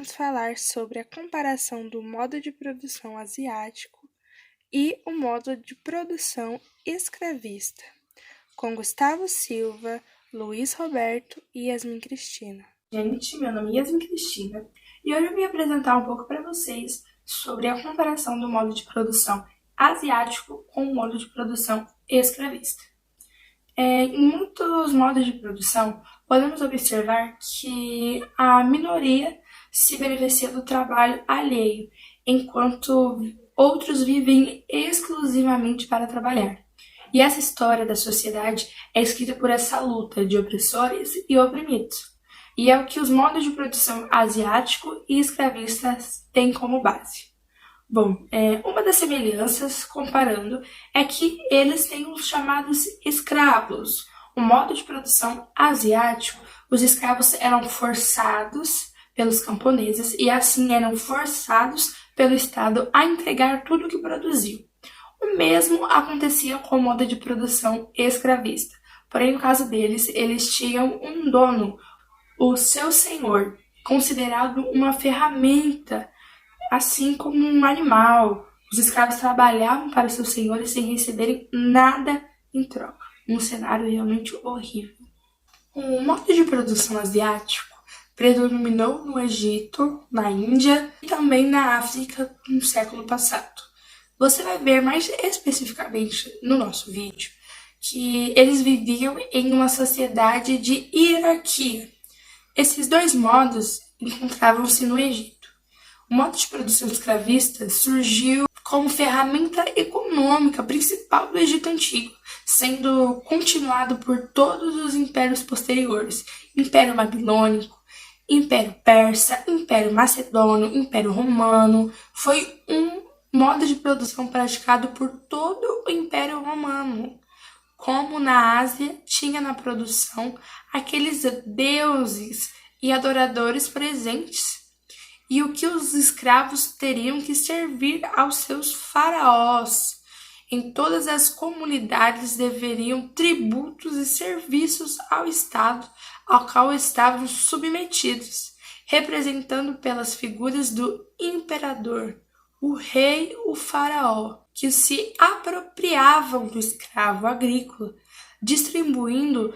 vamos falar sobre a comparação do modo de produção asiático e o modo de produção escravista, com Gustavo Silva, Luiz Roberto e Yasmin Cristina. Gente, meu nome é Yasmin Cristina e hoje eu vim apresentar um pouco para vocês sobre a comparação do modo de produção asiático com o modo de produção escravista. Em muitos modos de produção, podemos observar que a minoria se beneficia do trabalho alheio, enquanto outros vivem exclusivamente para trabalhar. E essa história da sociedade é escrita por essa luta de opressores e oprimidos. E é o que os modos de produção asiático e escravistas têm como base. Bom, uma das semelhanças, comparando, é que eles têm os chamados escravos. O modo de produção asiático, os escravos eram forçados pelos camponeses e assim eram forçados pelo Estado a entregar tudo o que produziam. O mesmo acontecia com o modo de produção escravista. Porém, no caso deles, eles tinham um dono, o seu senhor, considerado uma ferramenta, assim como um animal. Os escravos trabalhavam para seus senhores sem receberem nada em troca. Um cenário realmente horrível. O modo de produção asiático predominou no Egito, na Índia e também na África no século passado. Você vai ver mais especificamente no nosso vídeo que eles viviam em uma sociedade de hierarquia. Esses dois modos encontravam-se no Egito. O modo de produção escravista surgiu como ferramenta econômica principal do Egito Antigo, sendo continuado por todos os impérios posteriores: Império Babilônico, Império Persa, Império Macedônio, Império Romano. Foi um modo de produção praticado por todo o Império Romano. Como na Ásia, tinha na produção aqueles deuses e adoradores presentes, e o que os escravos teriam que servir aos seus faraós. Em todas as comunidades deveriam tributos e serviços ao Estado, ao qual estavam submetidos, representando pelas figuras do imperador, o rei, o faraó, que se apropriavam do escravo agrícola, distribuindo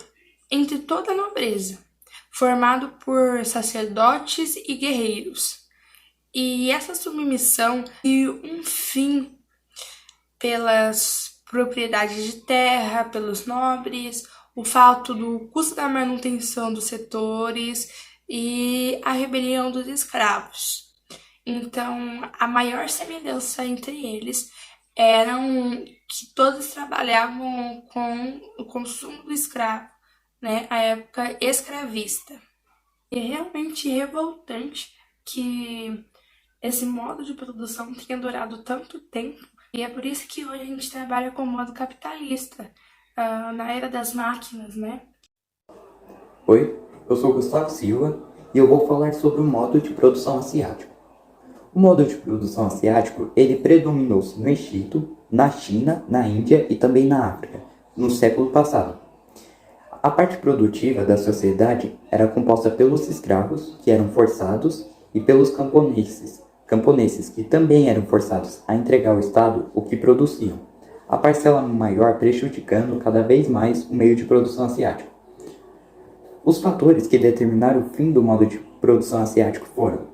entre toda a nobreza, formado por sacerdotes e guerreiros. E essa submissão e um fim pelas propriedades de terra, pelos nobres, o fato do custo da manutenção dos setores e a rebelião dos escravos. Então, a maior semelhança entre eles eram que todos trabalhavam com o consumo do escravo, né, a época escravista. É realmente revoltante que esse modo de produção tenha durado tanto tempo, e é por isso que hoje a gente trabalha com o modo capitalista, na era das máquinas, né? Oi, eu sou Gustavo Silva e eu vou falar sobre o modo de produção asiático. O modo de produção asiático, ele predominou-se no Egito, na China, na Índia e também na África, no século passado. A parte produtiva da sociedade era composta pelos escravos, que eram forçados, e pelos camponeses que também eram forçados a entregar ao Estado o que produziam, a parcela maior prejudicando cada vez mais o meio de produção asiático. Os fatores que determinaram o fim do modo de produção asiático foram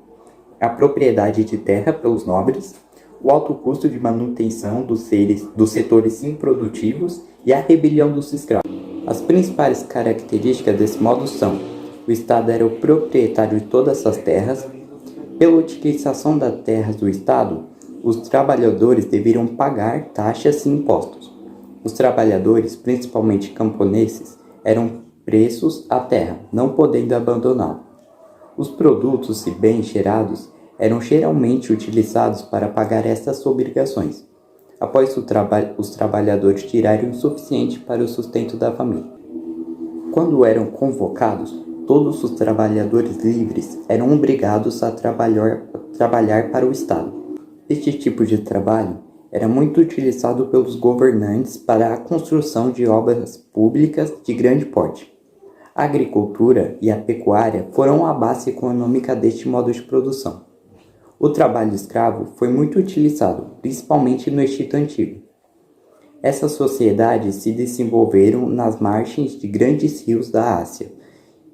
a propriedade de terra pelos nobres, o alto custo de manutenção dos setores improdutivos e a rebelião dos escravos. As principais características desse modo são: o Estado era o proprietário de todas essas terras. Pela utilização das terras do Estado, os trabalhadores deveriam pagar taxas e impostos. Os trabalhadores, principalmente camponeses, eram presos à terra, não podendo abandoná-la. Os produtos e bens gerados eram geralmente utilizados para pagar essas obrigações, após os trabalhadores tirarem o suficiente para o sustento da família. Quando eram convocados, todos os trabalhadores livres eram obrigados a trabalhar para o Estado. Este tipo de trabalho era muito utilizado pelos governantes para a construção de obras públicas de grande porte. A agricultura e a pecuária foram a base econômica deste modo de produção. O trabalho escravo foi muito utilizado, principalmente no Egito Antigo. Essas sociedades se desenvolveram nas margens de grandes rios da Ásia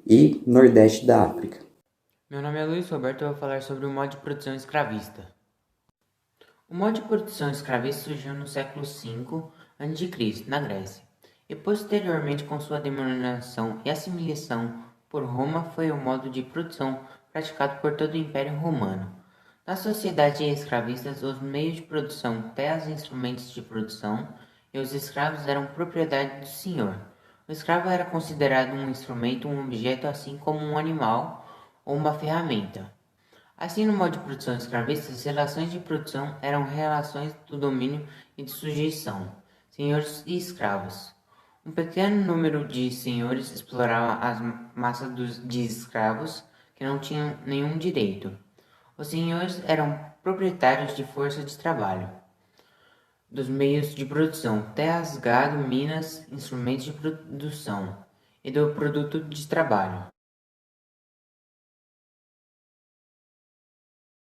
e nordeste da África. Meu nome é Luiz Roberto e eu vou falar sobre o modo de produção escravista. O modo de produção escravista surgiu no século V a.C., na Grécia, e posteriormente com sua denominação e assimilação por Roma foi o modo de produção praticado por todo o Império Romano. Na sociedade escravista, os meios de produção, terras e instrumentos de produção, e os escravos eram propriedade do senhor. O escravo era considerado um instrumento, um objeto, assim como um animal ou uma ferramenta. Assim, no modo de produção escravista, as relações de produção eram relações do domínio e de sujeição, senhores e escravos. Um pequeno número de senhores explorava as massas de escravos que não tinham nenhum direito. Os senhores eram proprietários de força de trabalho, dos meios de produção, terras, gado, minas, instrumentos de produção e do produto de trabalho.